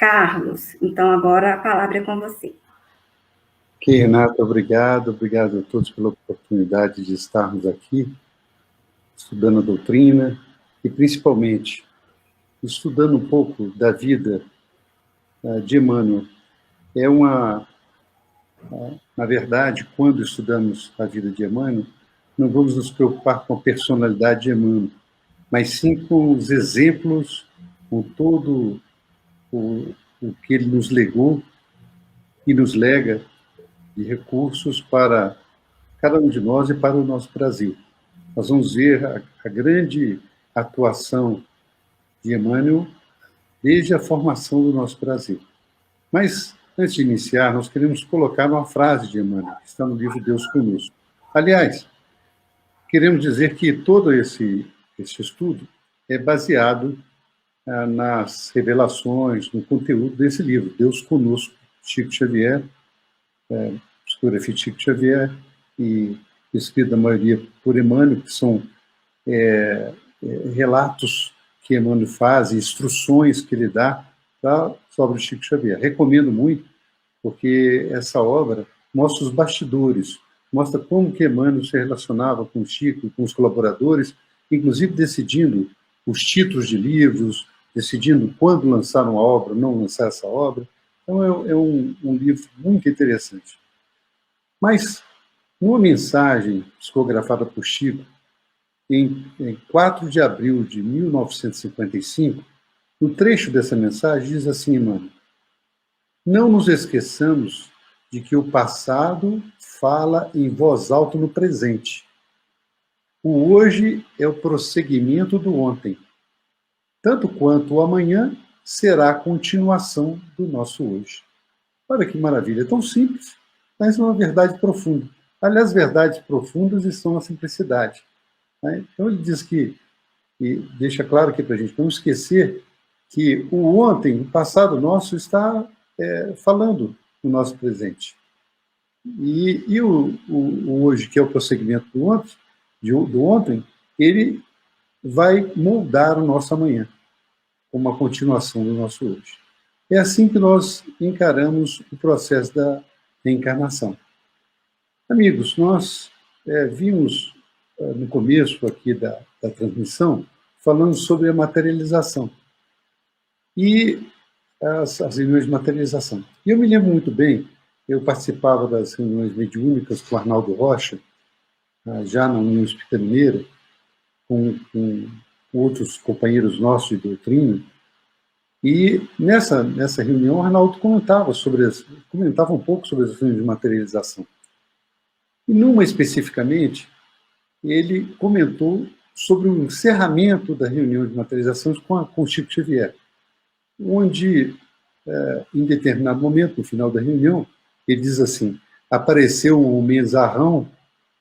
Carlos, então agora a palavra é com você. Ok, Renata, obrigado a todos pela oportunidade de estarmos aqui, estudando a doutrina e, principalmente, estudando um pouco da vida de Emmanuel. Na verdade, quando estudamos a vida de Emmanuel, não vamos nos preocupar com a personalidade de Emmanuel, mas sim com os exemplos, com todo o que ele nos legou e nos lega de recursos para cada um de nós e para o nosso Brasil. Nós vamos ver a grande atuação de Emmanuel desde a formação do nosso Brasil. Mas, antes de iniciar, nós queremos colocar uma frase de Emmanuel, que está no livro Deus Conosco. Aliás, queremos dizer que todo esse estudo é baseado nas revelações, no conteúdo desse livro, Deus Conosco, Chico Xavier, psicografia de Chico Xavier, e escrito da maioria por Emmanuel, que são relatos que Emmanuel faz, instruções que ele dá sobre o Chico Xavier. Recomendo muito, porque essa obra mostra os bastidores, mostra como que Emmanuel se relacionava com o Chico e com os colaboradores, inclusive decidindo os títulos de livros, decidindo quando lançar uma obra, não lançar essa obra. Então, é um livro muito interessante. Mas, numa mensagem psicografada por Chico, em 4 de abril de 1955, no trecho dessa mensagem diz assim, Emmanuel: não nos esqueçamos de que o passado fala em voz alta no presente. O hoje é o prosseguimento do ontem, tanto quanto o amanhã será a continuação do nosso hoje. Olha que maravilha, é tão simples, mas é uma verdade profunda. Aliás, verdades profundas estão na simplicidade. Né? Então ele diz que, e deixa claro aqui para a gente não esquecer que o ontem, o passado nosso, está falando no nosso presente. E o hoje, que é o prosseguimento do ontem, ele vai moldar o nosso amanhã, como uma continuação do nosso hoje. É assim que nós encaramos o processo da reencarnação. Amigos, nós vimos no começo aqui da transmissão, falando sobre a materialização e as reuniões de materialização. E eu me lembro muito bem, eu participava das reuniões mediúnicas com o Arnaldo Rocha, já na União Espírita Mineira, com outros companheiros nossos de doutrina, e nessa reunião o Arnaldo comentava um pouco sobre as reuniões de materialização. E numa especificamente, ele comentou sobre o encerramento da reunião de materializações com Chico Xavier, onde, em determinado momento, no final da reunião, ele diz assim: apareceu um menzarrão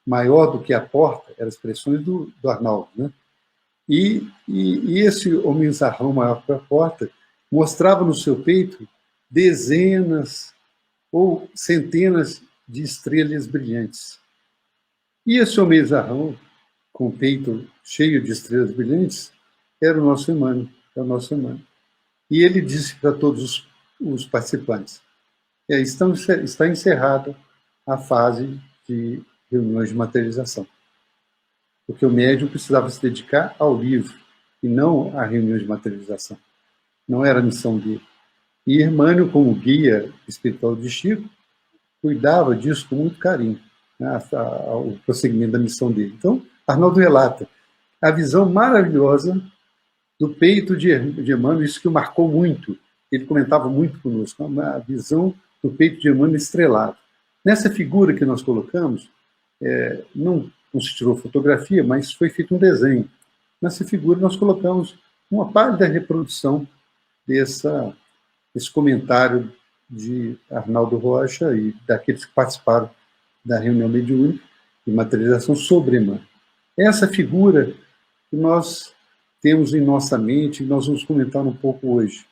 maior do que a porta, eram expressões do Arnaldo, né? E esse homenzarrão maior que a porta mostrava no seu peito dezenas ou centenas de estrelas brilhantes. E esse homenzarrão, com o peito cheio de estrelas brilhantes, era o nosso Emmanuel, E ele disse para todos os participantes: está encerrada a fase de reuniões de materialização. Porque o médium precisava se dedicar ao livro e não à reunião de materialização. Não era a missão dele. E Emmanuel, como guia espiritual de Chico, cuidava disso com muito carinho, né, o prosseguimento da missão dele. Então, Arnaldo relata a visão maravilhosa do peito de Emmanuel, isso que o marcou muito. Ele comentava muito conosco, a visão do peito de Emmanuel estrelado. Nessa figura que nós colocamos, não se tirou fotografia, mas foi feito um desenho. Nessa figura nós colocamos uma pálida reprodução desse comentário de Arnaldo Rocha e daqueles que participaram da reunião mediúnica de materialização sobre Emmanuel. Essa figura que nós temos em nossa mente e nós vamos comentar um pouco hoje.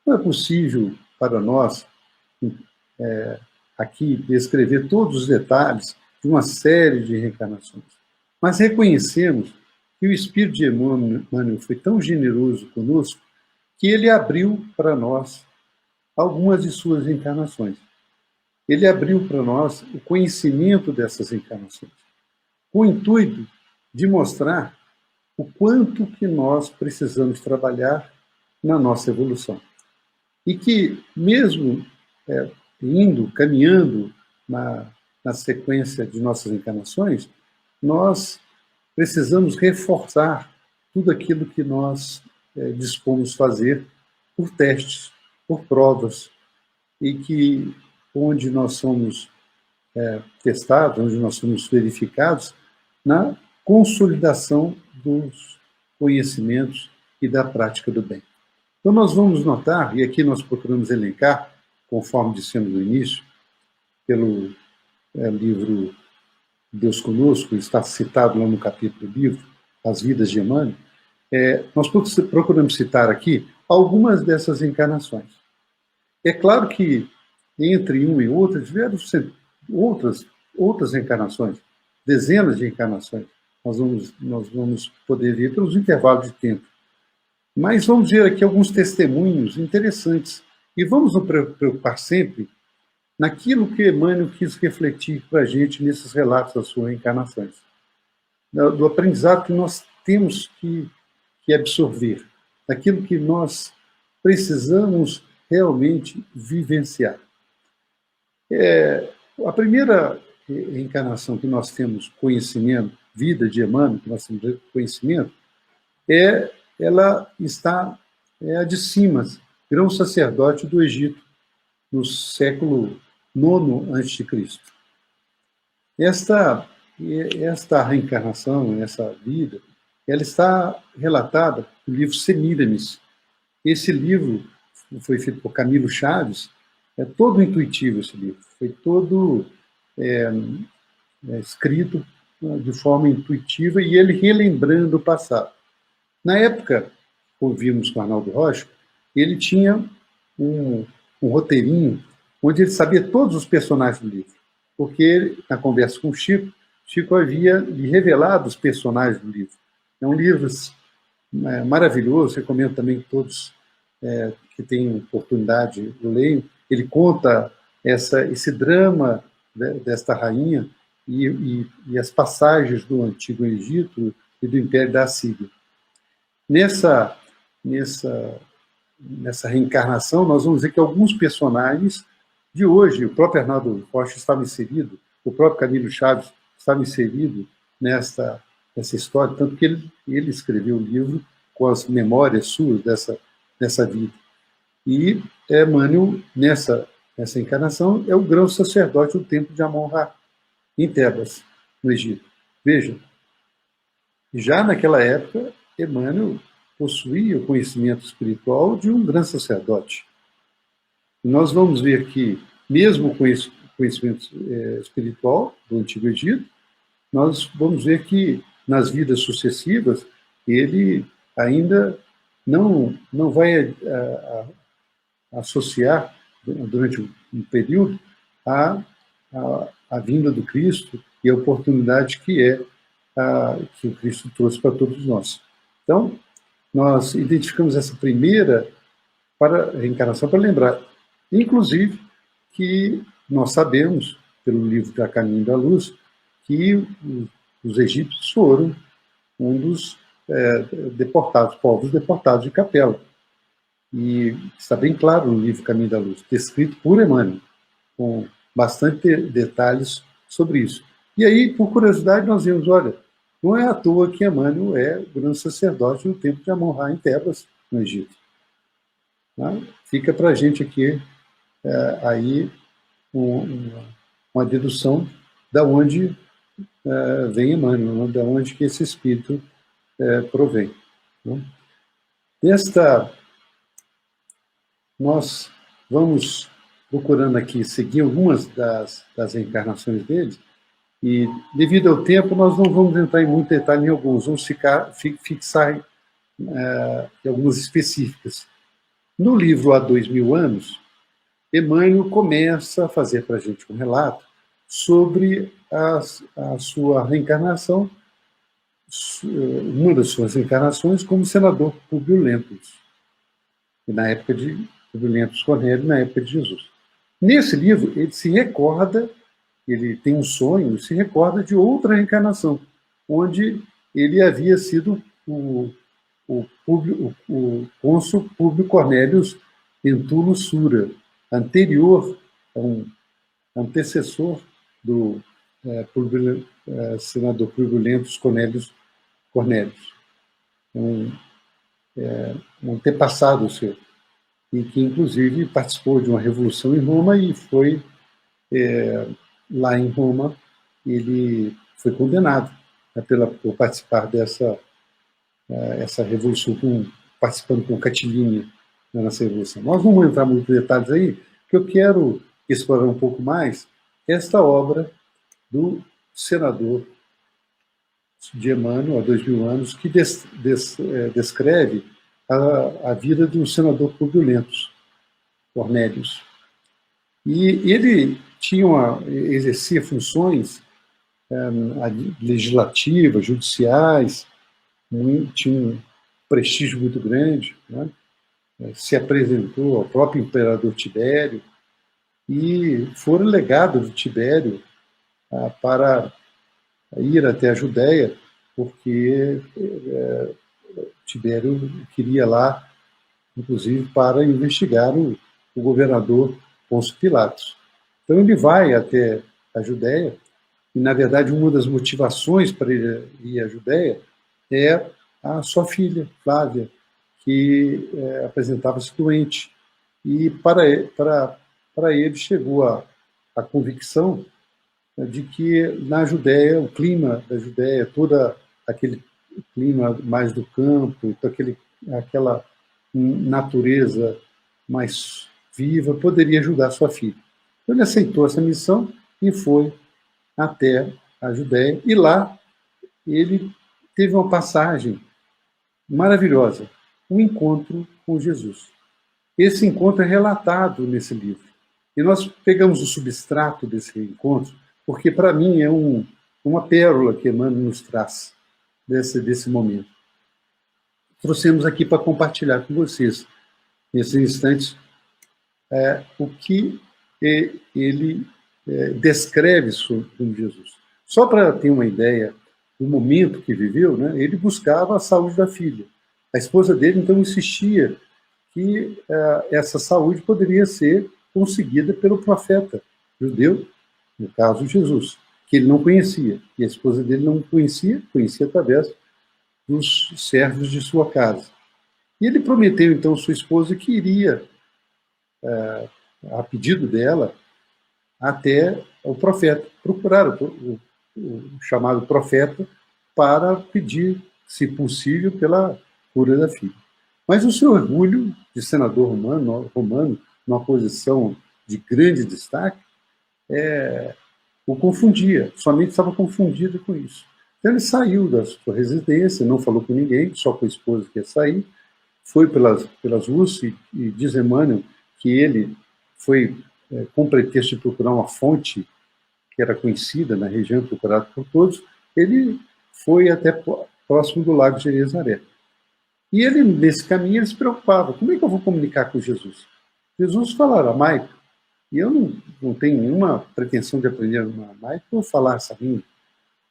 Não é possível para nós aqui descrever todos os detalhes de uma série de reencarnações, mas reconhecemos que o Espírito de Emmanuel foi tão generoso conosco que ele abriu para nós algumas de suas encarnações. Ele abriu para nós o conhecimento dessas encarnações, com o intuito de mostrar o quanto que nós precisamos trabalhar na nossa evolução. E que, mesmo caminhando na sequência de nossas encarnações, nós precisamos reforçar tudo aquilo que nós dispomos fazer por testes, por provas, e que onde nós somos testados, onde nós somos verificados, na consolidação dos conhecimentos e da prática do bem. Então, nós vamos notar, e aqui nós procuramos elencar, conforme dissemos no início, pelo livro Deus Conosco, está citado lá no capítulo do livro, As Vidas de Emmanuel, nós procuramos citar aqui algumas dessas encarnações. É claro que, entre uma e outra, tiveram outras encarnações, dezenas de encarnações. Nós vamos poder ver pelos intervalos de tempo. Mas vamos ver aqui alguns testemunhos interessantes. E vamos nos preocupar sempre naquilo que Emmanuel quis refletir para a gente nesses relatos das suas encarnações. Do aprendizado que nós temos que absorver, daquilo que nós precisamos realmente vivenciar. A primeira encarnação que nós temos conhecimento, vida de Emmanuel, que nós temos conhecimento, ela está a de Simas, grão-sacerdote do Egito, no século IX a.C. Esta reencarnação, essa vida, ela está relatada no livro Semíramis. Esse livro foi feito por Camilo Chaves, é todo intuitivo esse livro, foi todo escrito de forma intuitiva e ele relembrando o passado. Na época, ouvimos com Arnaldo Rocha, ele tinha um roteirinho onde ele sabia todos os personagens do livro, porque na conversa com o Chico havia lhe revelado os personagens do livro. É um livro maravilhoso, recomendo também que todos que tenham oportunidade leiam. Ele conta esse drama desta rainha e as passagens do Antigo Egito e do Império da Assíria. Nessa reencarnação, nós vamos ver que alguns personagens de hoje, o próprio Arnaldo Rocha estava inserido, o próprio Camilo Chaves estava inserido nessa história, tanto que ele escreveu um livro com as memórias suas dessa vida. E Emmanuel, nessa encarnação, é o grão-sacerdote do templo de Amon-Ra, em Tebas, no Egito. Vejam, já naquela época, Emmanuel possuía o conhecimento espiritual de um grande sacerdote. E nós vamos ver que, mesmo com esse conhecimento espiritual do Antigo Egito, nós vamos ver que, nas vidas sucessivas, ele ainda não vai associar, durante um período, a vinda do Cristo e a oportunidade que o Cristo trouxe para todos nós. Então, nós identificamos essa primeira reencarnação para lembrar, inclusive, que nós sabemos, pelo livro A Caminho da Luz, que os egípcios foram um dos povos deportados de Capela. E está bem claro no livro Caminho da Luz, descrito por Emmanuel, com bastante detalhes sobre isso. E aí, por curiosidade, nós vimos, olha, não é à toa que Emmanuel é o grande sacerdote do templo de Amon-Ra, em Tebas, no Egito. Tá? Fica para a gente aqui aí uma dedução da onde vem Emmanuel, da onde que esse espírito provém. Né? Nós vamos procurando aqui seguir algumas das reencarnações dele, e, devido ao tempo, nós não vamos entrar em muito detalhe em alguns, vamos fixar em algumas específicas. No livro Há 2000 Anos, Emmanuel começa a fazer para a gente um relato sobre a sua reencarnação, uma das suas reencarnações como senador Públio Lentulus, na época Publio Lentulus Cornélio na época de Jesus. Nesse livro, ele se recorda, ele tem um sonho, se recorda de outra reencarnação, onde ele havia sido o cônsul Publio Cornelius Lentulus Sura, anterior, um antecessor do senador Publio Lentulus Cornelius, um antepassado seu, e que, inclusive, participou de uma revolução em Roma e foi, lá em Roma, ele foi condenado, né, por participar essa revolução, participando com Catilina nessa revolução. Nós não vamos entrar muito em detalhes aí, porque eu quero explorar um pouco mais esta obra do senador de Emmanuel, há 2000 anos, que descreve a vida do senador Publio Lentulus Cornelius. E ele exercia funções legislativas, judiciais, tinha um prestígio muito grande, né? Se apresentou ao próprio imperador Tibério, e foi legado de Tibério para ir até a Judéia, porque Tibério queria lá, inclusive, para investigar o governador Pôncio Pilatos. Então ele vai até a Judéia, e, na verdade, uma das motivações para ele ir à Judéia é a sua filha, Flávia, que apresentava-se doente. E para ele chegou a convicção de que na Judéia, o clima da Judéia, todo aquele clima mais do campo, aquela natureza mais viva, poderia ajudar sua filha. Então ele aceitou essa missão e foi até a Judéia, e lá ele teve uma passagem maravilhosa, um encontro com Jesus. Esse encontro é relatado nesse livro. E nós pegamos o substrato desse encontro, porque, para mim, é uma pérola que Emmanuel nos traz desse momento. Trouxemos aqui para compartilhar com vocês, nesses instantes, o que ele descreve sobre Jesus. Só para ter uma ideia do momento que viveu, né, ele buscava a saúde da filha. A esposa dele, então, insistia que essa saúde poderia ser conseguida pelo profeta judeu, no caso Jesus, que ele não conhecia. E a esposa dele não conhecia através dos servos de sua casa. E ele prometeu, então, à sua esposa que iria, a pedido dela, até o profeta, procurar o chamado profeta para pedir, se possível, pela cura da filha. Mas o seu orgulho de senador romano, numa posição de grande destaque, o confundia, somente estava confundido com isso. Então ele saiu da sua residência, não falou com ninguém, só com a esposa que ia sair, foi pelas ruas, e diz Emmanuel que ele foi com pretexto de procurar uma fonte que era conhecida na região, procurada por todos, ele foi até próximo do lago de Genezaré. E ele, nesse caminho, ele se preocupava: como é que eu vou comunicar com Jesus? Jesus fala aramaico, e eu não tenho nenhuma pretensão de aprender aramaico ou falar essa língua.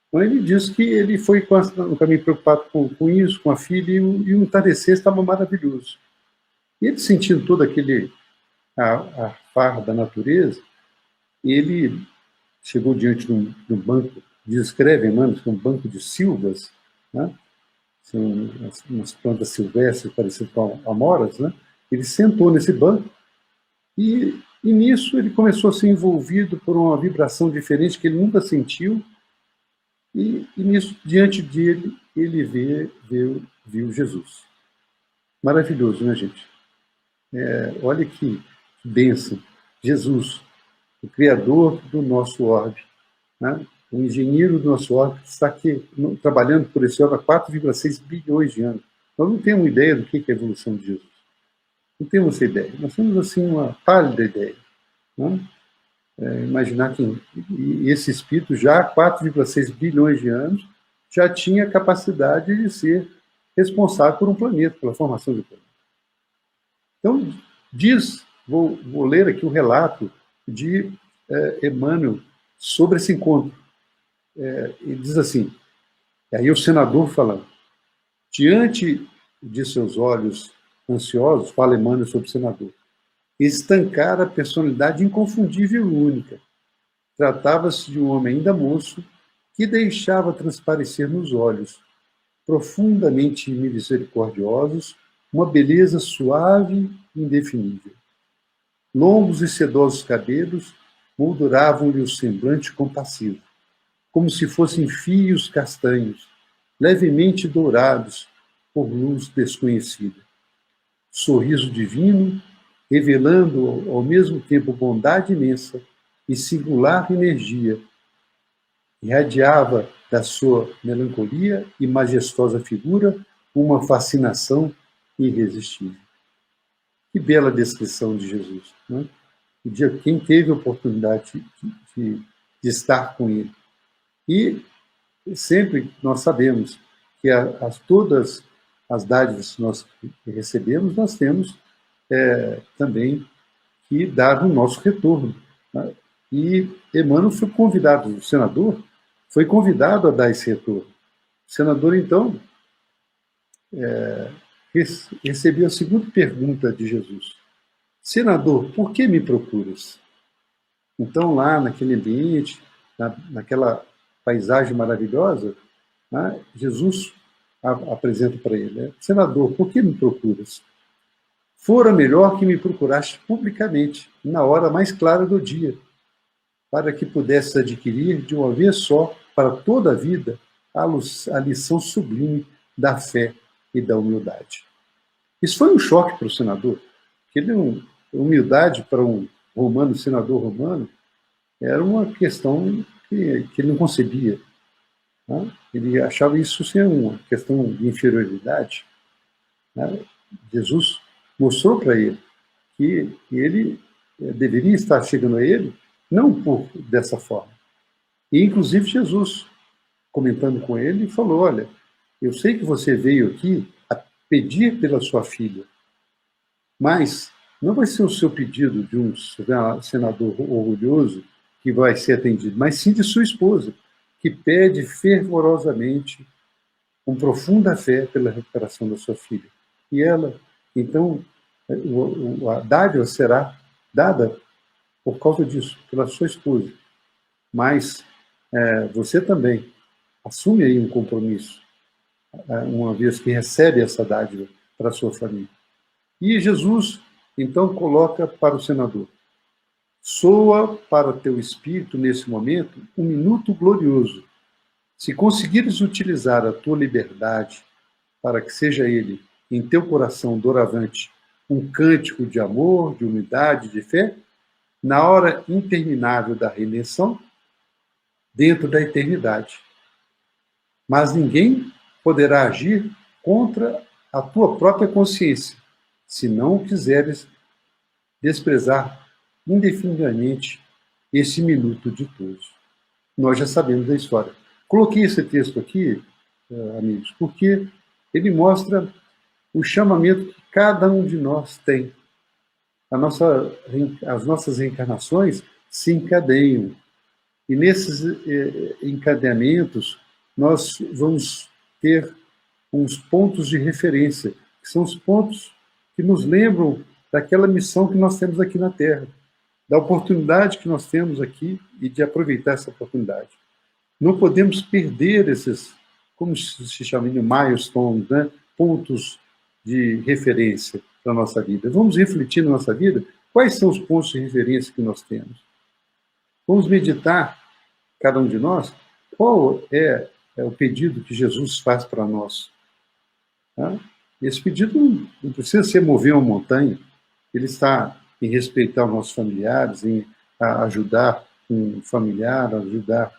Então ele diz que ele foi no caminho preocupado com isso, com a filha, e o entardecer estava maravilhoso. E ele, sentindo todo a farra da natureza, ele chegou diante de um banco, descreve, Emmanuel, que é um banco de silvas, né? São umas plantas silvestres parecidas com amoras, né? Ele sentou nesse banco e nisso ele começou a ser envolvido por uma vibração diferente que ele nunca sentiu, e nisso, diante dele, ele viu Jesus. Maravilhoso, né, gente? Olha que bênção. Jesus, o criador do nosso orbe, né? O engenheiro do nosso orbe, que está aqui trabalhando por esse orbe há 4,6 bilhões de anos. Nós não temos ideia do que é a evolução de Jesus. Não temos essa ideia. Nós temos, assim, uma pálida ideia. Né? Imaginar que esse espírito, já há 4,6 bilhões de anos, já tinha a capacidade de ser responsável por um planeta, pela formação do planeta. Então, Diz, vou ler aqui o relato de Emmanuel sobre esse encontro. Ele diz assim, aí o senador falando, diante de seus olhos ansiosos, fala Emmanuel sobre o senador, estancara a personalidade inconfundível e única. Tratava-se de um homem ainda moço que deixava transparecer nos olhos, profundamente misericordiosos, uma beleza suave e indefinível. Longos e sedosos cabelos molduravam-lhe o semblante compassivo, como se fossem fios castanhos, levemente dourados por luz desconhecida. Sorriso divino, revelando ao mesmo tempo bondade imensa e singular energia, irradiava da sua melancolia e majestosa figura uma fascinação irresistível. Que bela descrição de Jesus, né? Quem teve a oportunidade de estar com ele. E sempre nós sabemos que todas as dádivas que nós recebemos, nós temos também que dar o nosso retorno, né? E Emmanuel foi convidado, o senador foi convidado a dar esse retorno. O senador, então, recebeu a seguinte pergunta de Jesus. Senador, por que me procuras? Então, lá naquele ambiente, naquela paisagem maravilhosa, né, Jesus apresenta para ele, né? Senador, por que me procuras? Fora melhor que me procuraste publicamente, na hora mais clara do dia, para que pudesses adquirir de uma vez só, para toda a vida, a lição sublime da fé e da humildade. Isso foi um choque para o senador, porque humildade para um romano, senador romano, era uma questão que ele não concebia, né? Ele achava isso ser uma questão de inferioridade, né? Jesus mostrou para ele que ele deveria estar chegando a ele não dessa forma. E, inclusive, Jesus, comentando com ele, falou, olha, eu sei que você veio aqui a pedir pela sua filha, mas não vai ser o seu pedido de um senador orgulhoso que vai ser atendido, mas sim de sua esposa, que pede fervorosamente, com profunda fé, pela recuperação da sua filha. E ela, então, a dádiva será dada por causa disso, pela sua esposa. Mas você também assume aí um compromisso, uma vez que recebe essa dádiva para a sua família. E Jesus, então, coloca para o senador, soa para teu espírito, nesse momento, um minuto glorioso. Se conseguires utilizar a tua liberdade para que seja ele, em teu coração doravante, um cântico de amor, de humildade, de fé, na hora interminável da redenção, dentro da eternidade. Mas ninguém poderá agir contra a tua própria consciência, se não quiseres desprezar indefinidamente esse minuto ditoso. Nós já sabemos da história. Coloquei esse texto aqui, amigos, porque ele mostra o chamamento que cada um de nós tem. As nossas reencarnações se encadeiam. E nesses encadeamentos, nós vamos ter uns pontos de referência, que são os pontos que nos lembram daquela missão que nós temos aqui na Terra, da oportunidade que nós temos aqui e de aproveitar essa oportunidade. Não podemos perder esses, como se chama, milestones, né? Pontos de referência para a nossa vida. Vamos refletir na nossa vida quais são os pontos de referência que nós temos. Vamos meditar, cada um de nós, qual é o pedido que Jesus faz para nós. Tá? Esse pedido não precisa ser mover uma montanha, ele está em respeitar os nossos familiares, em ajudar um familiar, ajudar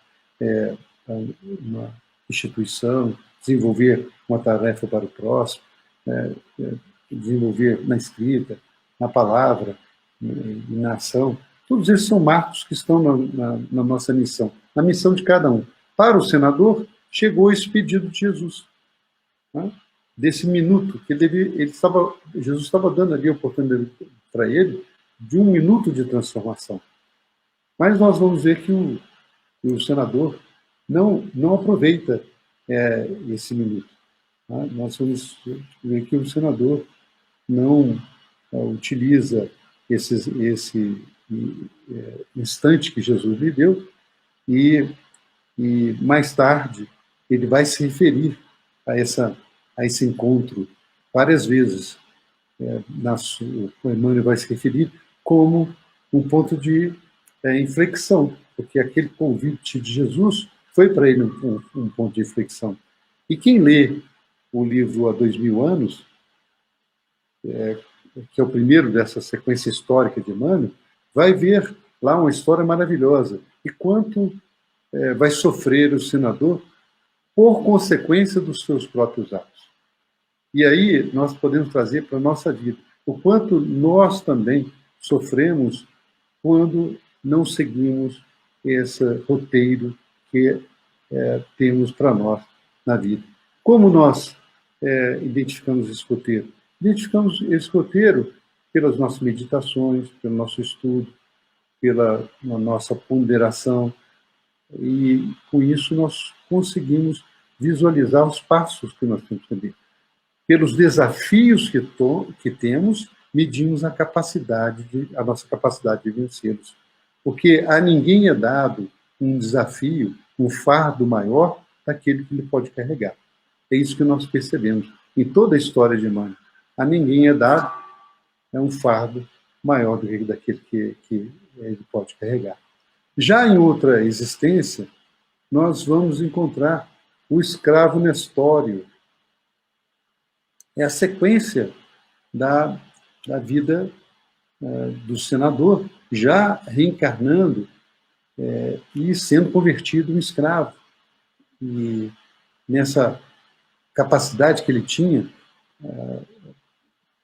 uma instituição, desenvolver uma tarefa para o próximo, desenvolver na escrita, na palavra, na ação. Todos esses são marcos que estão na nossa missão, na missão de cada um. Para o senador, chegou esse pedido de Jesus. Né? desse minuto, que Jesus estava dando ali a oportunidade para ele de um minuto de transformação. Mas nós vamos ver que o senador não aproveita esse minuto. Tá? Nós vamos ver que o senador não utiliza esse instante que Jesus lhe deu e mais tarde ele vai se referir a esse encontro várias vezes. O Emmanuel vai se referir como um ponto de inflexão, porque aquele convite de Jesus foi para ele um ponto de inflexão. E quem lê o livro Há 2000 anos, que é o primeiro dessa sequência histórica de Emmanuel, vai ver lá uma história maravilhosa. E quanto vai sofrer o senador por consequência dos seus próprios atos. E aí nós podemos trazer para a nossa vida o quanto nós também sofremos quando não seguimos esse roteiro que temos para nós na vida. Como nós identificamos esse roteiro? Identificamos esse roteiro pelas nossas meditações, pelo nosso estudo, pela nossa ponderação, e com isso nós conseguimos visualizar os passos que nós temos que ter. Pelos desafios que temos, medimos a nossa capacidade de vencê-los. Porque a ninguém é dado um desafio, um fardo maior daquele que ele pode carregar. É isso que nós percebemos em toda a história de Emmanuel. A ninguém é dado um fardo maior do que daquele que ele pode carregar. Já em outra existência, nós vamos encontrar o escravo Nestório. É a sequência da vida do senador, já reencarnando e sendo convertido em escravo. E nessa capacidade que ele tinha,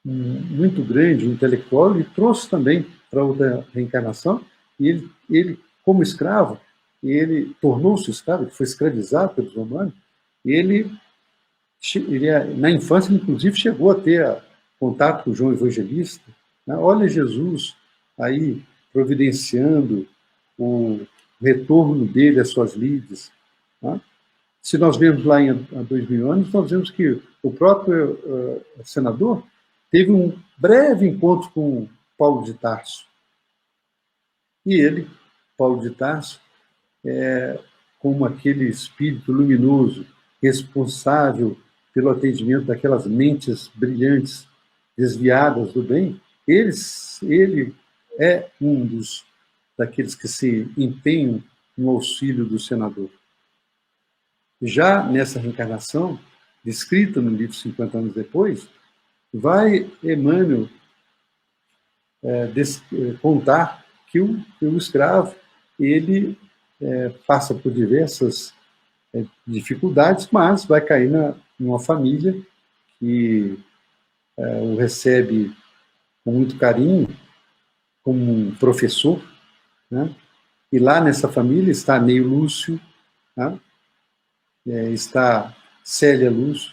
muito grande, intelectual, ele trouxe também para outra reencarnação, e ele como escravo, ele tornou-se escravo, ele foi escravizado pelos romanos, ele na infância, inclusive, chegou a ter contato com João Evangelista. Né? Olha Jesus aí providenciando o retorno dele às suas lides. Né? Se nós vemos lá há 2000 anos, nós vemos que o próprio senador teve um breve encontro com Paulo de Tarso. E ele, Paulo de Tarso, como aquele espírito luminoso, responsável pelo atendimento daquelas mentes brilhantes, desviadas do bem, ele é um daqueles que se empenham no auxílio do senador. Já nessa reencarnação, descrita no livro 50 anos depois, vai Emmanuel contar que o escravo, ele passa por diversas dificuldades, mas vai cair numa família que o recebe com muito carinho, como um professor, né? E lá nessa família está Ney Lúcio, né? Está Célia Lúcio,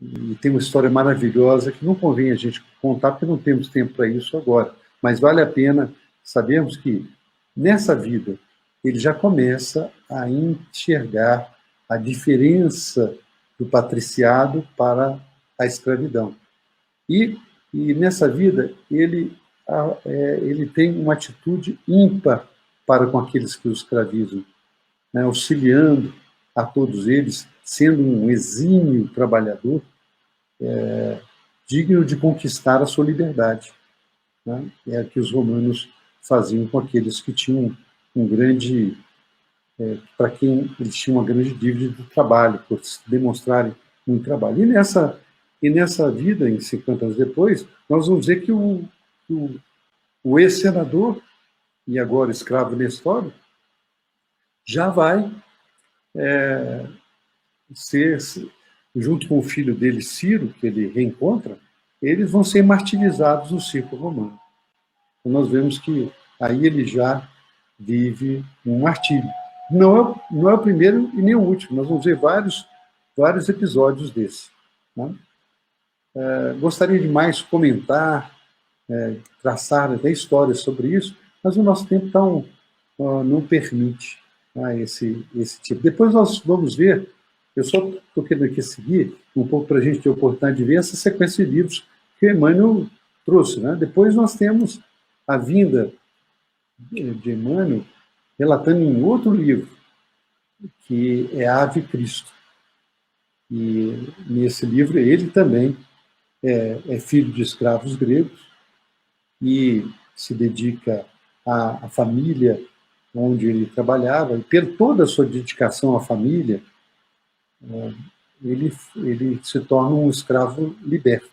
e tem uma história maravilhosa que não convém a gente contar, porque não temos tempo para isso agora, mas vale a pena sabermos que nessa vida ele já começa a enxergar a diferença do patriciado para a escravidão. E nessa vida ele tem uma atitude ímpar para com aqueles que o escravizam, né, auxiliando a todos eles, sendo um exímio trabalhador, digno de conquistar a sua liberdade. Né? É o que os romanos faziam com aqueles que tinham para quem eles tinham uma grande dívida de trabalho, por demonstrarem muito trabalho. E nessa vida, em 50 anos depois, nós vamos ver que o ex-senador, e agora escravo Nestório, já vai ser, junto com o filho dele, Ciro, que ele reencontra, eles vão ser martirizados no circo romano. Então nós vemos que aí ele já vive um martírio. Não é o primeiro e nem o último, nós vamos ver vários episódios desse. né? Gostaria de mais comentar, traçar até histórias sobre isso, mas o nosso tempo não permite, né, esse tipo. Depois nós vamos ver, eu só estou querendo aqui seguir um pouco para a gente ter a oportunidade de ver essa sequência de livros que Emmanuel trouxe, né? Depois nós temos a vinda de Emmanuel relatando em outro livro, que é Ave Cristo. E nesse livro ele também é filho de escravos gregos e se dedica à família onde ele trabalhava, e por toda a sua dedicação à família, ele se torna um escravo liberto,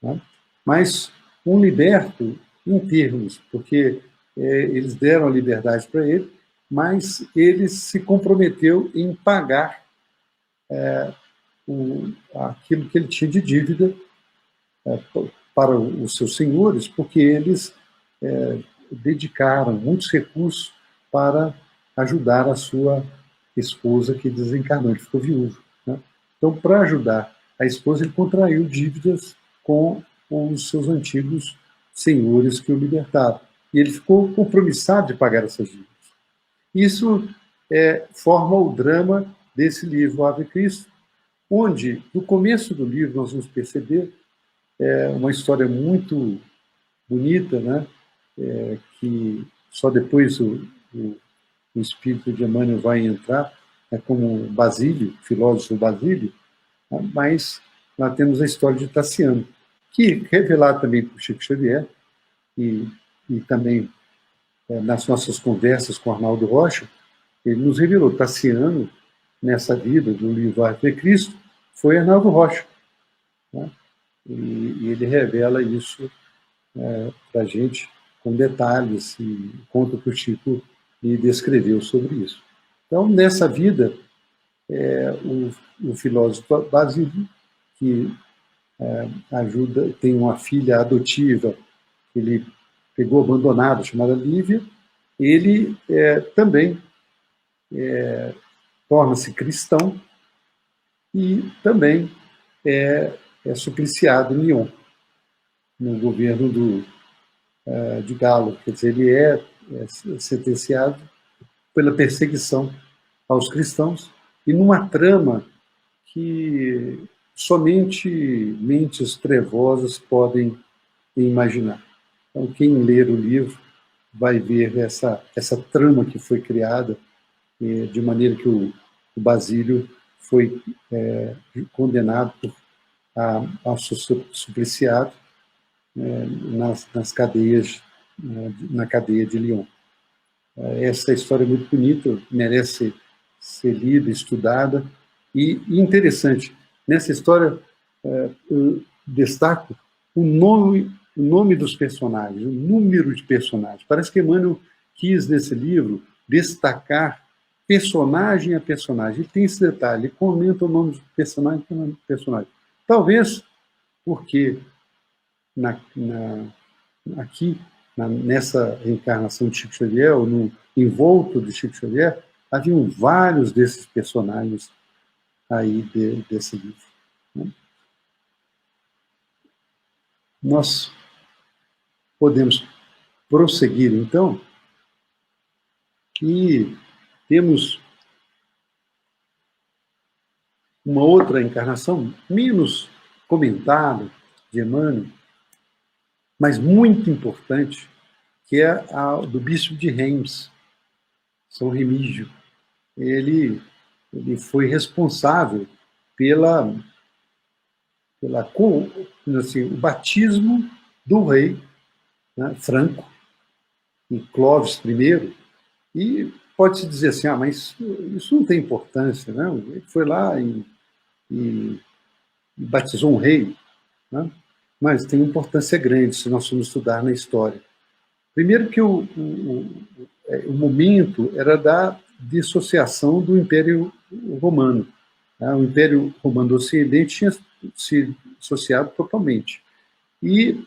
né? Mas um liberto em termos, porque eles deram a liberdade para ele, mas ele se comprometeu em pagar aquilo que ele tinha de dívida para os seus senhores, porque eles dedicaram muitos recursos para ajudar a sua esposa que desencarnou, ele ficou viúvo, né? Então, para ajudar a esposa, ele contraiu dívidas com os seus antigos senhores que o libertaram. E ele ficou compromissado de pagar essas dívidas. Isso forma o drama desse livro, Ave Cristo, onde, no começo do livro, nós vamos perceber uma história muito bonita, né? Que só depois o espírito de Emmanuel vai entrar, como Basílio, filósofo Basílio, né? Mas lá temos a história de Tassiano, que revelado também por Chico Xavier, e também nas nossas conversas com Arnaldo Rocha, ele nos revelou, Tassiano, nessa vida do livro Ave Cristo, foi Arnaldo Rocha, né? E ele revela isso para a gente com detalhes e conta que o Chico lhe descreveu sobre isso. Então, nessa vida, o filósofo Basílio, que ajuda, tem uma filha adotiva que ele pegou abandonada, chamada Lívia, ele também torna-se cristão e também é supliciado em Lyon, no governo de Galo. Quer dizer, ele é sentenciado pela perseguição aos cristãos e numa trama que somente mentes trevosas podem imaginar. Então, quem ler o livro vai ver essa trama que foi criada de maneira que o Basílio foi condenado a ser supliciado nas cadeias, na cadeia de Lyon. Essa história é muito bonita, merece ser lida, estudada, e interessante, nessa história eu destaco o nome dos personagens, o número de personagens. Parece que Emmanuel quis, nesse livro, destacar personagem a personagem. Ele tem esse detalhe, ele comenta o nome de personagem. Talvez porque aqui, nessa reencarnação de Chico Xavier, ou no envolto de Chico Xavier, haviam vários desses personagens aí desse livro, né? Nós podemos prosseguir, então, e temos uma outra encarnação menos comentada de Emmanuel, mas muito importante, que é a do bispo de Reims, São Remígio. Ele foi responsável assim, o batismo do rei, né, Franco, em Clovis I, e pode-se dizer assim, mas isso não tem importância, né? Ele foi lá e batizou um rei, né? Mas tem importância grande se nós formos estudar na história. Primeiro que o momento era da dissociação do Império Romano, né? O Império Romano do Ocidente tinha se dissociado totalmente. E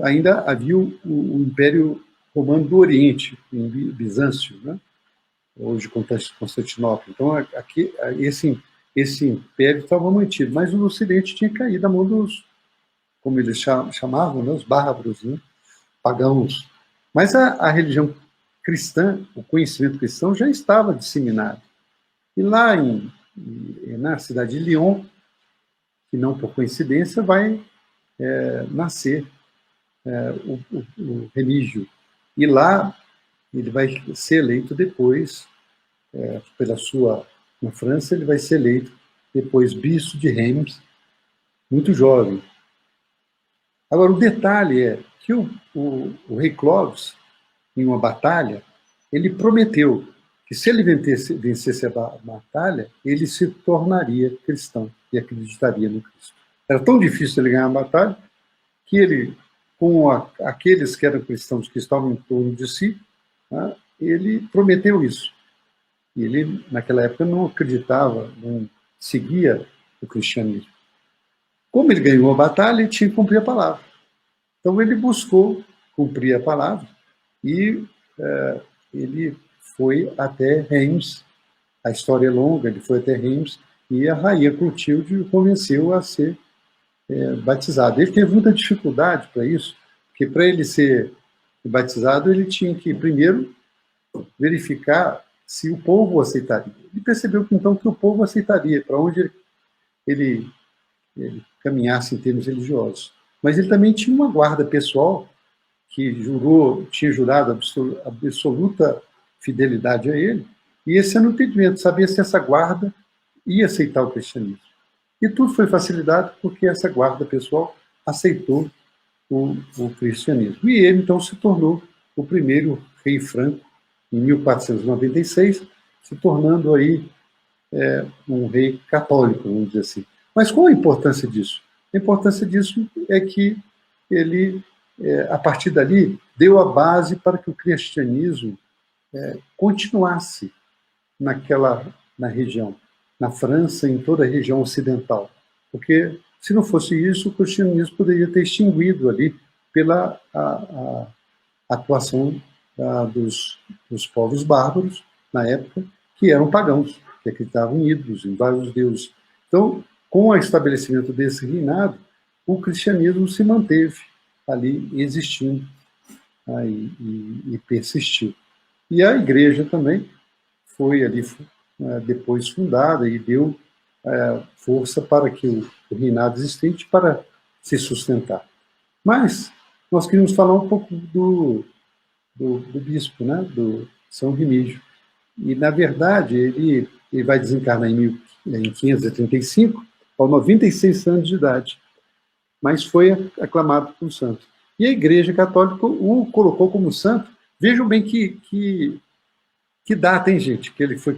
ainda havia o Império Romano do Oriente, em Bizâncio, né? Hoje Constantinopla. Então, aqui, esse império estava mantido, mas o Ocidente tinha caído na mão dos, como eles chamavam, né, os bárbaros, né, pagãos. Mas a religião cristã, o conhecimento cristão já estava disseminado. E lá na cidade de Lyon, que não por coincidência, vai nascer o Remígio. E lá ele vai ser eleito depois, na França, ele vai ser eleito depois bispo de Reims, muito jovem. Agora, o detalhe é que o rei Clovis, em uma batalha, ele prometeu que se ele vencesse a batalha, ele se tornaria cristão e acreditaria no Cristo. Era tão difícil ele ganhar a batalha que ele, com aqueles que eram cristãos que estavam em torno de si, né, ele prometeu isso. E ele, naquela época, não acreditava, não seguia o cristianismo. Como ele ganhou a batalha, ele tinha que cumprir a palavra. Então ele buscou cumprir a palavra e ele foi até Reims. A história é longa, ele foi até Reims e a rainha Clotilde o convenceu a ser batizado. Ele teve muita dificuldade para isso, porque para ele ser batizado, ele tinha que, primeiro, verificar se o povo aceitaria. Ele percebeu que, então, que o povo aceitaria, para onde ele caminhasse em termos religiosos. Mas ele também tinha uma guarda pessoal que tinha jurado absoluta fidelidade a ele, e esse era o impedimento, saber se essa guarda ia aceitar o cristianismo. E tudo foi facilitado porque essa guarda pessoal aceitou o cristianismo. E ele, então, se tornou o primeiro rei franco, em 1496, se tornando aí um rei católico, vamos dizer assim. Mas qual a importância disso? A importância disso é que ele, a partir dali, deu a base para que o cristianismo continuasse na região, na França e em toda a região ocidental. Porque, se não fosse isso, o cristianismo poderia ter extinguido ali pela a atuação dos povos bárbaros, na época, que eram pagãos, que acreditavam em ídolos, em vários deuses. Então, com o estabelecimento desse reinado, o cristianismo se manteve ali existindo e persistiu. E a igreja também foi ali depois fundada e deu força para que o reinado existente para se sustentar. Mas nós queríamos falar um pouco do bispo, né, do São Remígio. E, na verdade, ele vai desencarnar em 1535, aos 96 anos de idade, mas foi aclamado como santo. E a Igreja Católica o colocou como santo. Vejam bem que data, hein, gente, que ele foi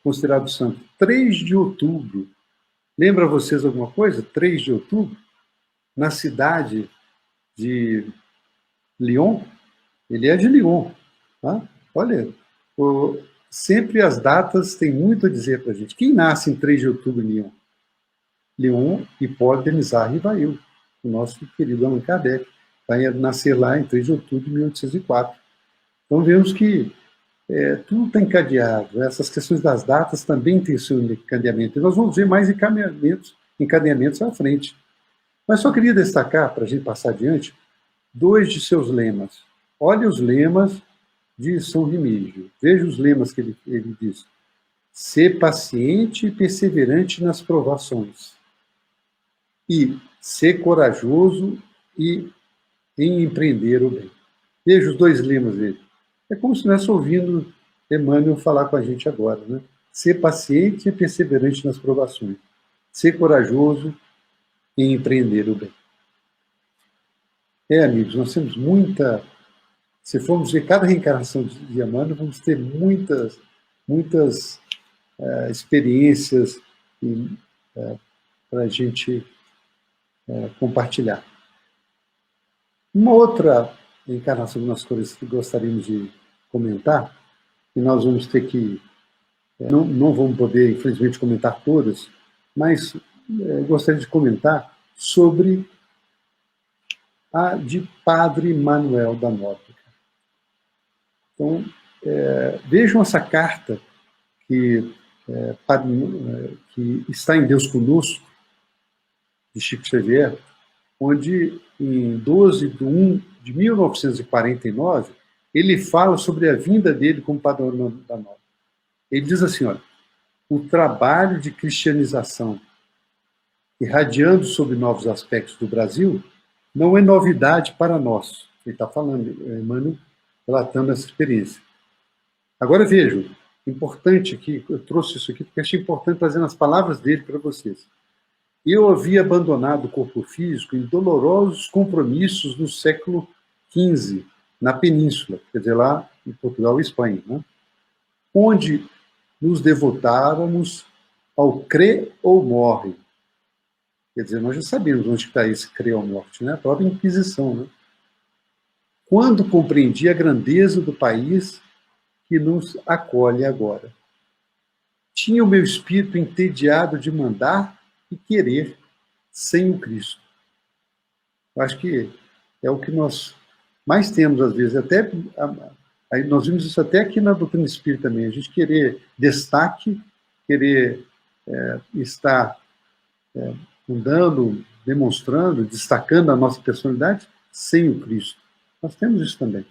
considerado santo. 3 de outubro. Lembra vocês alguma coisa? 3 de outubro, na cidade de Lyon. Ele é de Lyon. Tá? Olha, sempre as datas têm muito a dizer para a gente. Quem nasce em 3 de outubro em Lyon? Leon Hipólito Denizar Rivail, o nosso querido Allan Kardec. Vai nascer lá em 3 de outubro de 1804. Então, vemos que tudo está encadeado. Essas questões das datas também têm seu encadeamento. E nós vamos ver mais encadeamentos à frente. Mas só queria destacar, para a gente passar adiante, 2 de seus lemas. Olha os lemas de São Remígio. Veja os lemas que ele diz. Ser paciente e perseverante nas provações. E ser corajoso e em empreender o bem. Veja os 2 lemas dele. É como se estivesse ouvindo Emmanuel falar com a gente agora, né? Ser paciente e perseverante nas provações. Ser corajoso e empreender o bem. Amigos, nós temos muita... Se formos ver cada reencarnação de Emmanuel, vamos ter muitas experiências para a gente compartilhar. Uma outra encarnação que nós gostaríamos de comentar, e nós vamos ter que... Não vamos poder, infelizmente, comentar todas, mas gostaria de comentar sobre a de Padre Manuel da Nóbrega. Então, vejam essa carta que que Está em Deus Conosco, de Chico Xavier, onde, em 12/1/1949, ele fala sobre a vinda dele como padre da Nova. Ele diz assim, olha, o trabalho de cristianização irradiando sobre novos aspectos do Brasil não é novidade para nós. Ele está falando, Emmanuel, relatando essa experiência. Agora vejam, importante aqui, eu trouxe isso aqui porque achei importante trazer as palavras dele para vocês. Eu havia abandonado o corpo físico em dolorosos compromissos no século XV, na Península, quer dizer, lá em Portugal e Espanha, né? Onde nos devotávamos ao crê ou morre. Quer dizer, nós já sabemos onde está esse crê ou morte, né? A própria Inquisição, né? Quando compreendi a grandeza do país que nos acolhe agora. Tinha o meu espírito entediado de mandar e querer sem o Cristo. Eu acho que é o que nós mais temos, às vezes, até aí nós vimos isso até aqui na doutrina espírita também, a gente querer destaque, querer estar andando, demonstrando, destacando a nossa personalidade sem o Cristo. Nós temos isso também.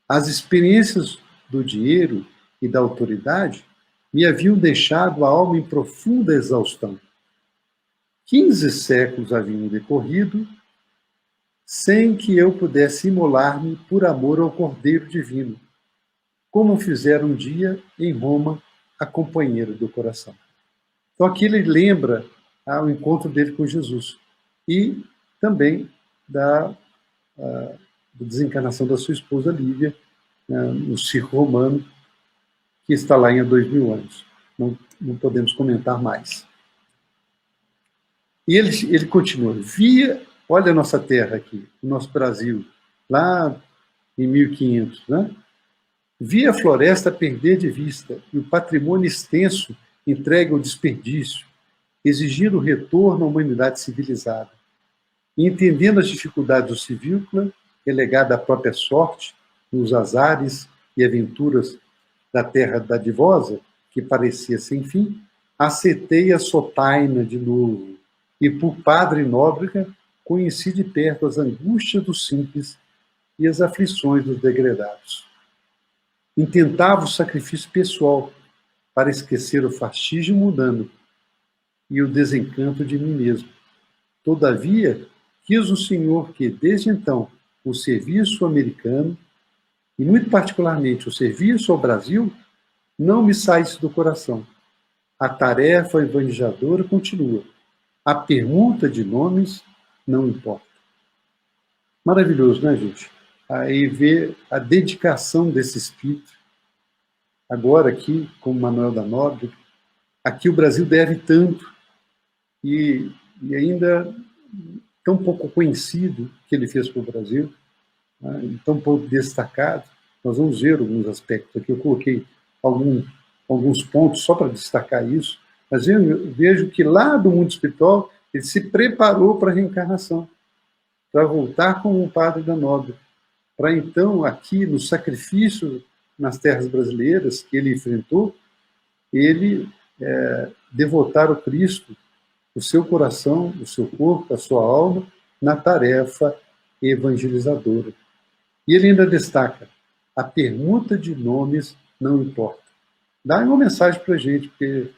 As experiências do dinheiro e da autoridade me haviam deixado a alma em profunda exaustão. 15 séculos haviam decorrido sem que eu pudesse imolar-me por amor ao Cordeiro Divino, como fizeram um dia em Roma a companheira do coração. Então aqui ele lembra o encontro dele com Jesus e também da desencarnação da sua esposa Lívia, no circo romano, que está lá em 2000 anos. Não podemos comentar mais. E ele continua, olha a nossa terra aqui, o nosso Brasil, lá em 1500, né? Via a floresta perder de vista e o patrimônio extenso entregue ao desperdício, exigindo o retorno à humanidade civilizada. E entendendo as dificuldades do civícola, relegada à própria sorte, nos azares e aventuras da terra dadivosa, que parecia sem fim, acetei a sotaina de novo, e por padre Nóbrega conheci de perto as angústias dos simples e as aflições dos degredados. Intentava o sacrifício pessoal para esquecer o fastígio mundano e o desencanto de mim mesmo. Todavia, quis o Senhor que, desde então, o serviço americano, e muito particularmente o serviço ao Brasil, não me saísse do coração. A tarefa evangelizadora continua. A permuta de nomes não importa. Maravilhoso, né, gente? Aí ver a dedicação desse espírito. Agora aqui, como Manuel da Nóbrega, aqui o Brasil deve tanto e ainda tão pouco conhecido que ele fez para o Brasil, né, tão pouco destacado. Nós vamos ver alguns aspectos aqui. Eu coloquei alguns pontos só para destacar isso, mas eu vejo que lá do mundo espiritual ele se preparou para a reencarnação, para voltar como um padre da Nóbrega, para então aqui no sacrifício nas terras brasileiras que ele enfrentou, ele devotar o Cristo, o seu coração, o seu corpo, a sua alma, na tarefa evangelizadora. E ele ainda destaca, a permuta de nomes não importa. Dá uma mensagem para a gente, porque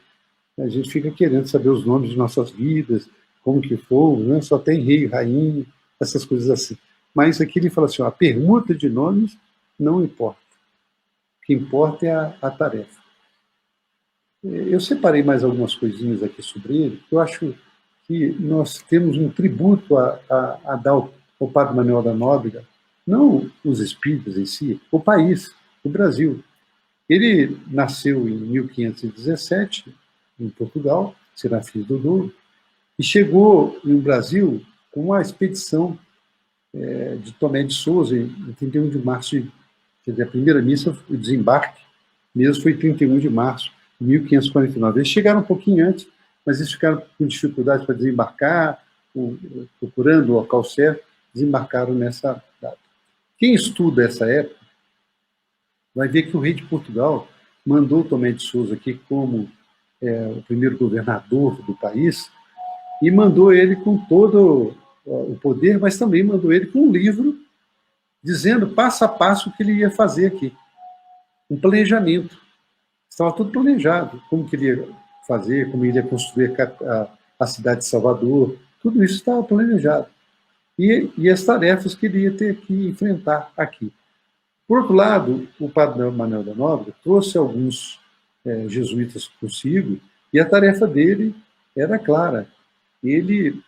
a gente fica querendo saber os nomes de nossas vidas, como que fomos, né? Só tem rei, rainha, essas coisas assim. Mas aqui ele fala assim, a permuta de nomes não importa. O que importa é a tarefa. Eu separei mais algumas coisinhas aqui sobre ele, que eu acho que nós temos um tributo a dar ao padre Manuel da Nóbrega, não os espíritas em si, o país, o Brasil. Ele nasceu em 1517, em Portugal, Serafins do Douro, e chegou no Brasil com uma expedição de Tomé de Souza, em 31 de março, quer dizer, a primeira missa, o desembarque, mesmo foi 31 de março de 1549. Eles chegaram um pouquinho antes, mas eles ficaram com dificuldade para desembarcar, procurando o local certo, desembarcaram nessa data. Quem estuda essa época vai ver que o rei de Portugal mandou Tomé de Souza aqui como o primeiro governador do país, e mandou ele com todo o poder, mas também mandou ele com um livro dizendo passo a passo o que ele ia fazer aqui. Um planejamento. Estava tudo planejado, como que ele ia fazer, como ele ia construir a cidade de Salvador, tudo isso estava planejado. E as tarefas que ele ia ter que enfrentar aqui. Por outro lado, o padre Manuel da Nóbrega trouxe alguns jesuítas consigo, e a tarefa dele era clara. Ele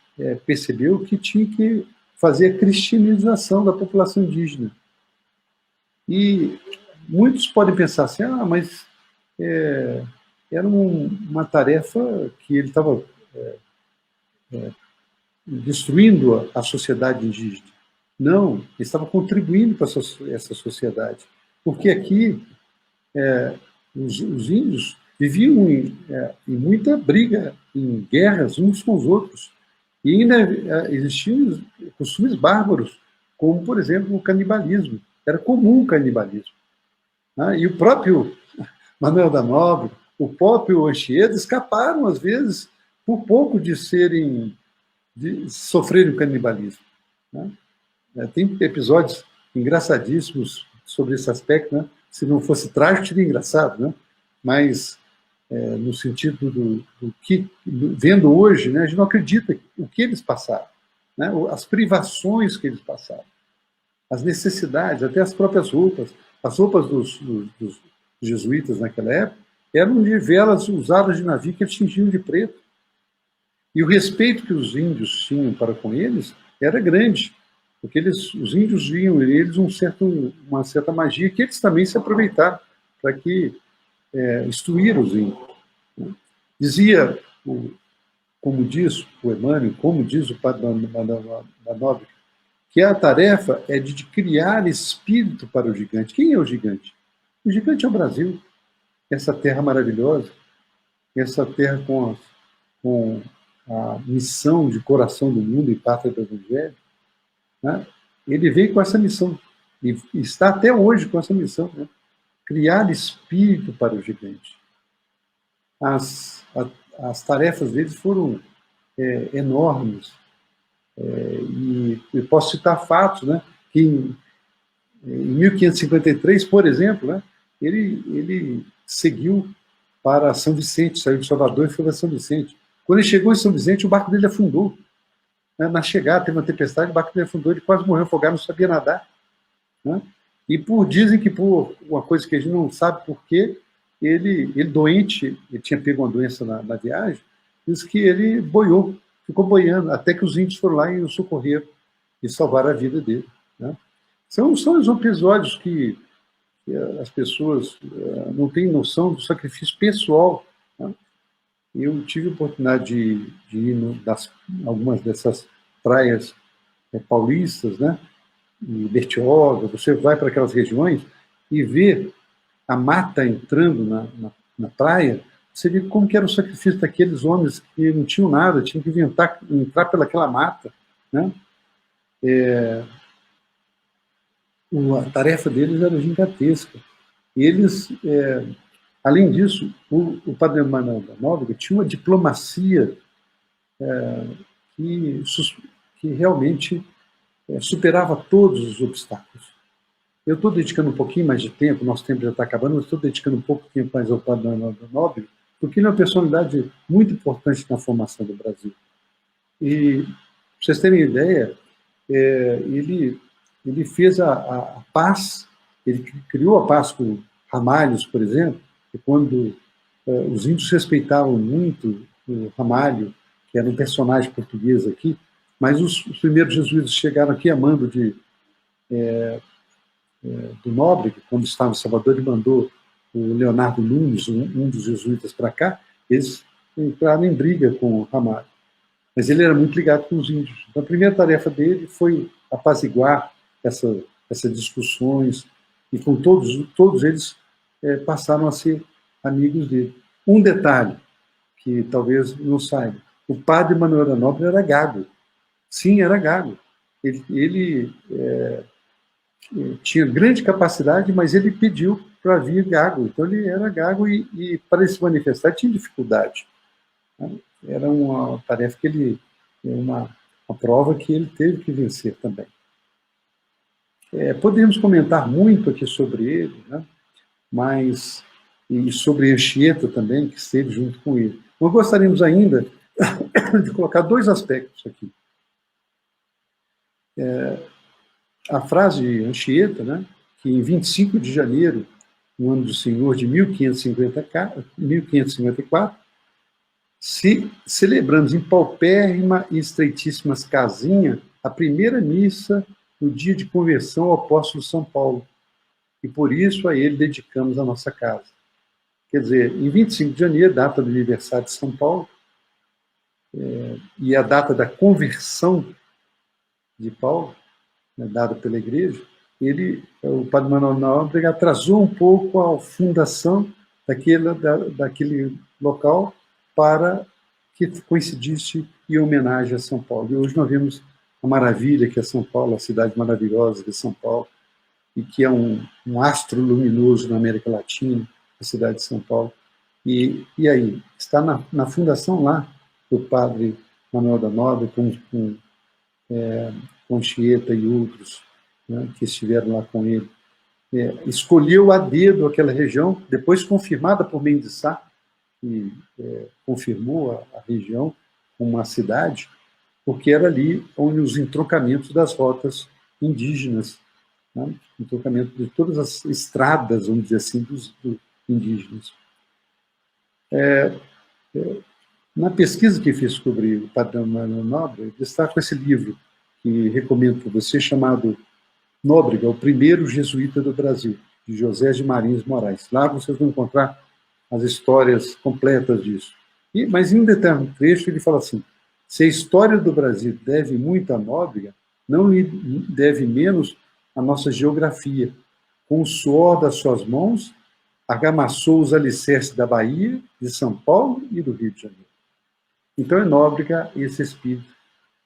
percebeu que tinha que fazer a cristianização da população indígena. E muitos podem pensar assim, mas era uma tarefa que ele estava destruindo a sociedade indígena. Não, ele estava contribuindo para essa sociedade. Porque aqui os índios viviam em muita briga, em guerras uns com os outros. E ainda existiam costumes bárbaros, como, por exemplo, o canibalismo. Era comum o canibalismo. E o próprio Manuel da Nóbrega, o próprio Anchieta escaparam, às vezes, por pouco de sofrerem o canibalismo. Tem episódios engraçadíssimos sobre esse aspecto, né? Se não fosse trágico, seria engraçado, né? Mas, no sentido do que, vendo hoje, né, a gente não acredita o que eles passaram, né? As privações que eles passaram, as necessidades, até as próprias roupas. As roupas dos jesuítas naquela época eram de velas usadas de navio que eles tingiam de preto. E o respeito que os índios tinham para com eles era grande, porque os índios viam neles uma certa magia que eles também se aproveitaram para instruir os índios. Dizia, como diz o Emmanuel, como diz o padre da Nóbrega, que a tarefa é de criar espírito para o gigante. Quem é o gigante? O gigante é o Brasil, essa terra maravilhosa, essa terra com a missão de coração do mundo e pátria do Evangelho. Né? Ele veio com essa missão, e está até hoje com essa missão, né? Criar espírito para o gigante. As tarefas deles foram enormes, e eu posso citar fatos, né? Que em 1553, por exemplo, né? Ele seguiu para São Vicente, saiu de Salvador e foi para São Vicente. Quando ele chegou em São Vicente, o barco dele afundou. Na chegada, teve uma tempestade, o barco dele afundou, ele quase morreu afogado, não sabia nadar. Né? E dizem que por uma coisa que a gente não sabe por quê, ele doente, ele tinha pego uma doença na viagem, diz que ele boiou, ficou boiando, até que os índios foram lá e o socorreram e salvaram a vida dele. Né? São os episódios que as pessoas não têm noção do sacrifício pessoal. Né? Eu tive a oportunidade de ir algumas dessas praias paulistas, né? E Bertioga, você vai para aquelas regiões e vê a mata entrando na praia, você vê como que era o sacrifício daqueles homens que não tinham nada, tinham que entrar pelaquela mata. Né? A tarefa deles era gigantesca. Eles, além disso, o padre Manuel da Nóbrega tinha uma diplomacia que realmente superava todos os obstáculos. Eu estou dedicando um pouquinho mais de tempo, nosso tempo já está acabando, mas estou dedicando um pouco de tempo mais ao padre Manuel da Nóbrega, porque ele é uma personalidade muito importante na formação do Brasil. E, para vocês terem ideia, ele fez a paz, ele criou a paz com Ramalhos, por exemplo, e quando os índios respeitavam muito o Ramalho, que era um personagem português aqui, mas os primeiros jesuítas chegaram aqui a mando do Nóbrega, quando estava em Salvador, ele mandou o Leonardo Nunes, um dos jesuítas, para cá, eles entraram em briga com o Ramalho. Mas ele era muito ligado com os índios. Então, a primeira tarefa dele foi apaziguar essas discussões, e com todos eles passaram a ser amigos dele. Um detalhe, que talvez não saiba, o padre Manuel da Nóbrega era gago. Sim, era gago. Ele tinha grande capacidade, mas ele pediu para vir gago. Então, ele era gago e para se manifestar, tinha dificuldade. Era uma tarefa que ele... uma prova que ele teve que vencer também. Podemos comentar muito aqui sobre ele, né? Mas... e sobre Anchieta também, que esteve junto com ele. Nós gostaríamos ainda de colocar dois aspectos aqui. A frase de Anchieta, né, que em 25 de janeiro, no ano do Senhor de 1554, celebramos em paupérrima e estreitíssimas casinha a primeira missa no dia de conversão ao apóstolo São Paulo. E por isso a ele dedicamos a nossa casa. Quer dizer, em 25 de janeiro, data do aniversário de São Paulo, e a data da conversão de Paulo, né, dada pela igreja, o padre Manuel Nóbrega atrasou um pouco a fundação daquele local para que coincidisse em homenagem a São Paulo. E hoje nós vemos a maravilha que é São Paulo, a cidade maravilhosa de São Paulo, e que é um astro luminoso na América Latina, a cidade de São Paulo. E aí, está na fundação lá do padre Manuel da Nóbrega, com Anchieta e outros, né, que estiveram lá com ele. Escolheu a dedo aquela região, depois confirmada por Mendes de Sá, que confirmou a região como uma cidade, porque era ali onde os entroncamentos das rotas indígenas, né, entroncamento de todas as estradas, vamos dizer assim, dos indígenas. Na pesquisa que fiz sobre o padre Manuel Nóbrega, destaco esse livro que recomendo para você, chamado Nóbrega, o primeiro jesuíta do Brasil, de José de Marins Moraes. Lá vocês vão encontrar as histórias completas disso. Mas em um determinado trecho ele fala assim: se a história do Brasil deve muito a Nóbrega, não lhe deve menos a nossa geografia. Com o suor das suas mãos, argamassou os alicerces da Bahia, de São Paulo e do Rio de Janeiro. Então é Nóbrega esse espírito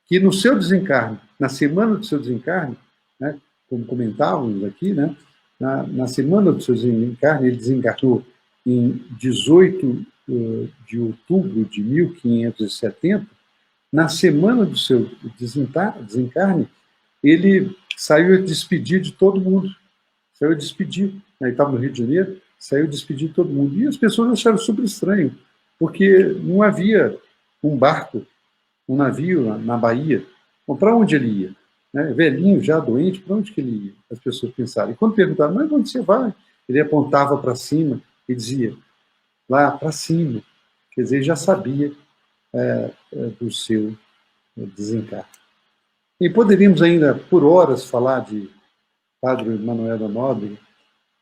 que no seu desencarne, na semana do seu desencarne, né, como comentávamos aqui, né, na semana do seu desencarne, ele desencarnou em 18 de outubro de 1570, na semana do seu desencarne, ele saiu a despedir de todo mundo. Saiu a despedir. Ele estava no Rio de Janeiro, saiu a despedir de todo mundo. E as pessoas acharam super estranho, porque não havia um barco, um navio na Bahia. Bom, para onde ele ia? Né? Velhinho, já doente, para onde que ele ia? As pessoas pensaram. E quando perguntaram, mas onde você vai? Ele apontava para cima e dizia, lá para cima. Quer dizer, ele já sabia do seu desencarne. E poderíamos ainda, por horas, falar de Padre Manuel da Nóbrega,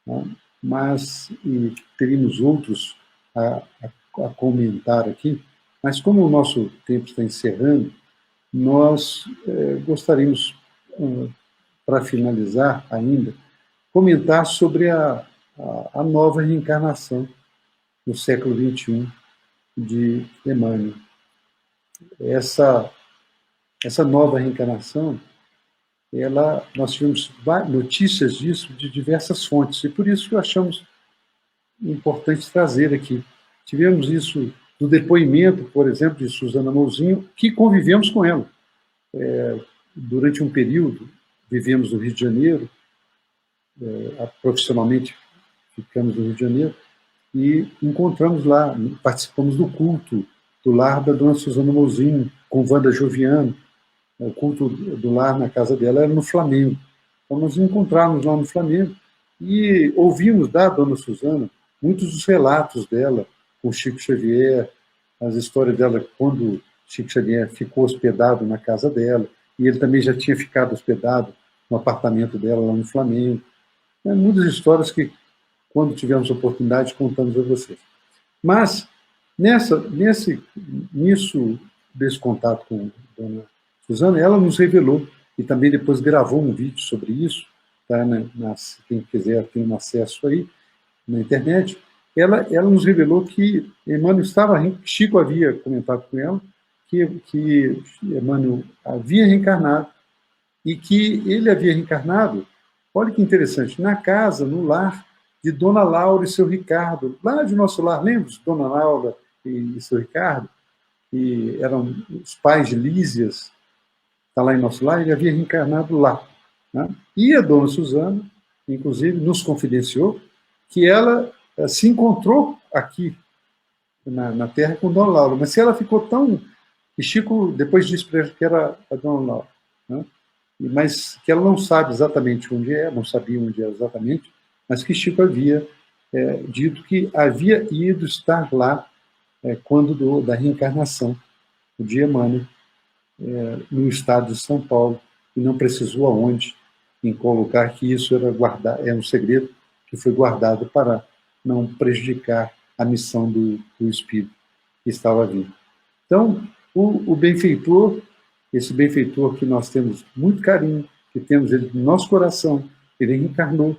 né? Mas teríamos outros a comentar aqui, mas como o nosso tempo está encerrando, nós gostaríamos, para finalizar ainda, comentar sobre a nova reencarnação no século XXI de Emmanuel. Essa nova reencarnação, nós tivemos notícias disso de diversas fontes, e por isso que achamos importante trazer aqui. Tivemos isso do depoimento, por exemplo, de Susana Mouzinho, que convivemos com ela. Durante um período, vivemos no Rio de Janeiro, profissionalmente ficamos no Rio de Janeiro, e encontramos lá, participamos do culto do lar da dona Susana Mouzinho, com Wanda Joviano. O culto do lar na casa dela era no Flamengo. Então nós nos encontramos lá no Flamengo e ouvimos da dona Susana muitos dos relatos dela com Chico Xavier, as histórias dela quando Chico Xavier ficou hospedado na casa dela, e ele também já tinha ficado hospedado no apartamento dela lá no Flamengo. Muitas histórias que, quando tivermos oportunidade, contamos a vocês. Mas, nisso desse contato com a dona Susana, ela nos revelou, e também depois gravou um vídeo sobre isso, tá, quem quiser tem um acesso aí na internet. Ela nos revelou que Emmanuel Chico havia comentado com ela, que Emmanuel havia reencarnado, e que ele havia reencarnado, olha que interessante, na casa, no lar de Dona Laura e seu Ricardo, lá de nosso lar, lembra? Dona Laura e seu Ricardo, que eram os pais de Lísias, está lá em nosso lar, ele havia reencarnado lá. Né? E a Dona Susana, inclusive, nos confidenciou que ela se encontrou aqui na Terra com Dona Laura, mas se ela ficou tão... E Chico depois disse para ela que era a Dona Laura, né? Mas que ela não sabe exatamente onde é, não sabia onde é exatamente, mas que Chico havia dito que havia ido estar lá quando da reencarnação, o dia Emmanuel, no estado de São Paulo, e não precisou aonde, em qual lugar, que isso era um segredo que foi guardado para não prejudicar a missão do espírito que estava vindo. Então, o benfeitor, esse benfeitor que nós temos muito carinho, que temos ele no nosso coração, ele reencarnou,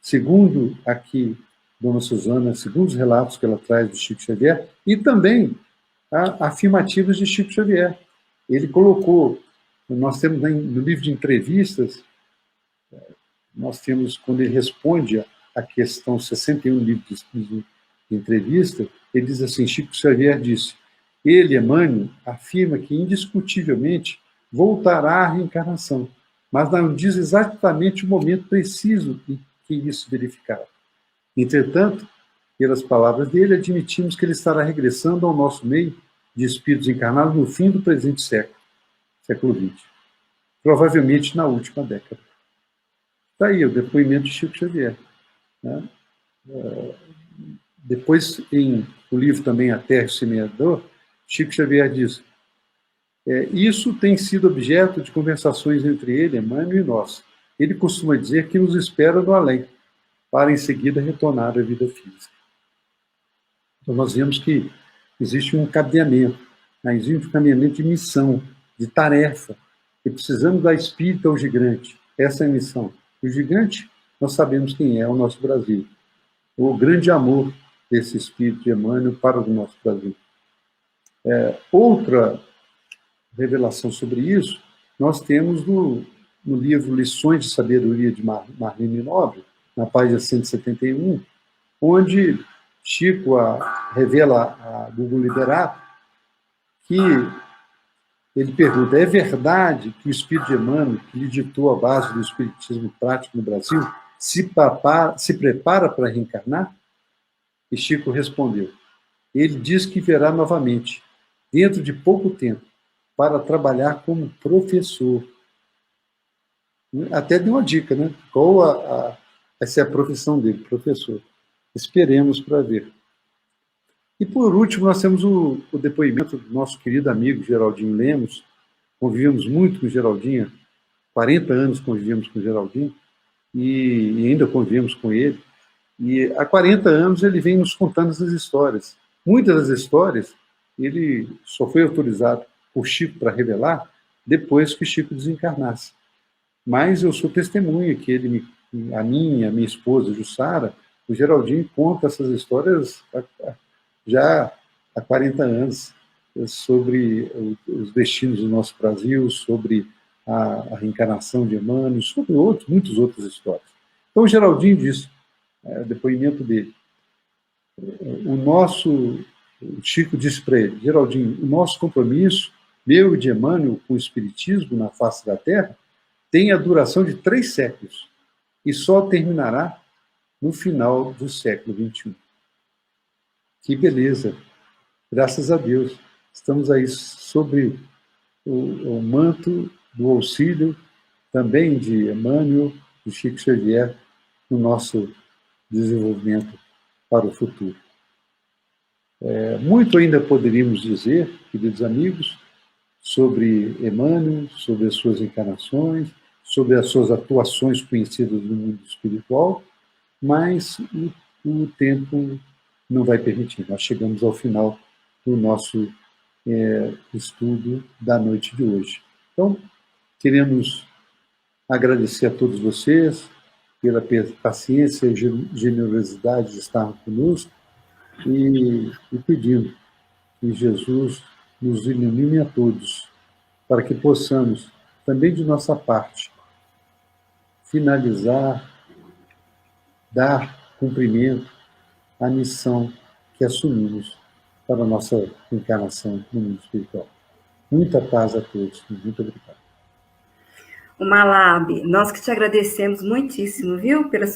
segundo aqui Dona Susana, segundo os relatos que ela traz de Chico Xavier, e também afirmativas de Chico Xavier. Ele colocou, nós temos no livro de entrevistas, nós temos, quando ele responde a questão 61, livro de entrevista, ele diz assim, Chico Xavier disse, ele, Emmanuel, afirma que indiscutivelmente voltará à reencarnação, mas não diz exatamente o momento preciso em que isso verificará. Entretanto, pelas palavras dele, admitimos que ele estará regressando ao nosso meio de espíritos encarnados no fim do presente século, século XX, provavelmente na última década. Está aí o depoimento de Chico Xavier. Né? Depois, em o livro também A Terra e o Semeador, Chico Xavier diz, isso tem sido objeto de conversações entre ele, Emmanuel e nós. Ele costuma dizer que nos espera no além, para em seguida retornar à vida física. Então nós vemos que existe um encadeamento, né? Existe um encadeamento de missão, de tarefa, e precisamos dar espírito ao gigante. Essa é a missão. O gigante, nós sabemos quem é o nosso Brasil. O grande amor desse espírito de Emmanuel para o nosso Brasil. Outra revelação sobre isso, nós temos no livro Lições de Sabedoria de Marlene Nobre, na página 171, onde Chico revela a Gugu Liberato que ele pergunta, é verdade que o espírito de Emmanuel, que lhe ditou a base do espiritismo prático no Brasil, se prepara para reencarnar? E Chico respondeu, ele diz que virá novamente, dentro de pouco tempo, para trabalhar como professor. Até deu uma dica, né? Qual essa é a profissão dele, professor. Esperemos para ver. E, por último, nós temos o depoimento do nosso querido amigo Geraldinho Lemos. Convivemos muito com o Geraldinho, 40 anos convivemos com o Geraldinho, e ainda convivemos com ele. E há 40 anos ele vem nos contando essas histórias. Muitas das histórias ele só foi autorizado por Chico para revelar depois que Chico desencarnasse. Mas eu sou testemunha que ele, a minha esposa, Jussara, o Geraldinho conta essas histórias já há 40 anos, sobre os destinos do nosso Brasil, sobre a reencarnação de Emmanuel, sobre muitas outras histórias. Então o Geraldinho disse, depoimento dele, o Chico disse para ele, Geraldinho, o nosso compromisso, meu e de Emmanuel, com o Espiritismo na face da Terra, tem a duração de 3 séculos e só terminará no final do século XXI. Que beleza! Graças a Deus, estamos aí sobre o manto do auxílio também de Emmanuel, de Chico Xavier, no nosso desenvolvimento para o futuro. Muito ainda poderíamos dizer, queridos amigos, sobre Emmanuel, sobre as suas encarnações, sobre as suas atuações conhecidas no mundo espiritual, mas o tempo não vai permitir. Nós chegamos ao final do nosso estudo da noite de hoje. Então, queremos agradecer a todos vocês pela paciência e generosidade de estar conosco e pedindo que Jesus nos ilumine a todos, para que possamos, também de nossa parte, finalizar, dar cumprimento a missão que assumimos para a nossa encarnação no mundo espiritual. Muita paz a todos e muito obrigado. O Malab, nós que te agradecemos muitíssimo, viu, pela sua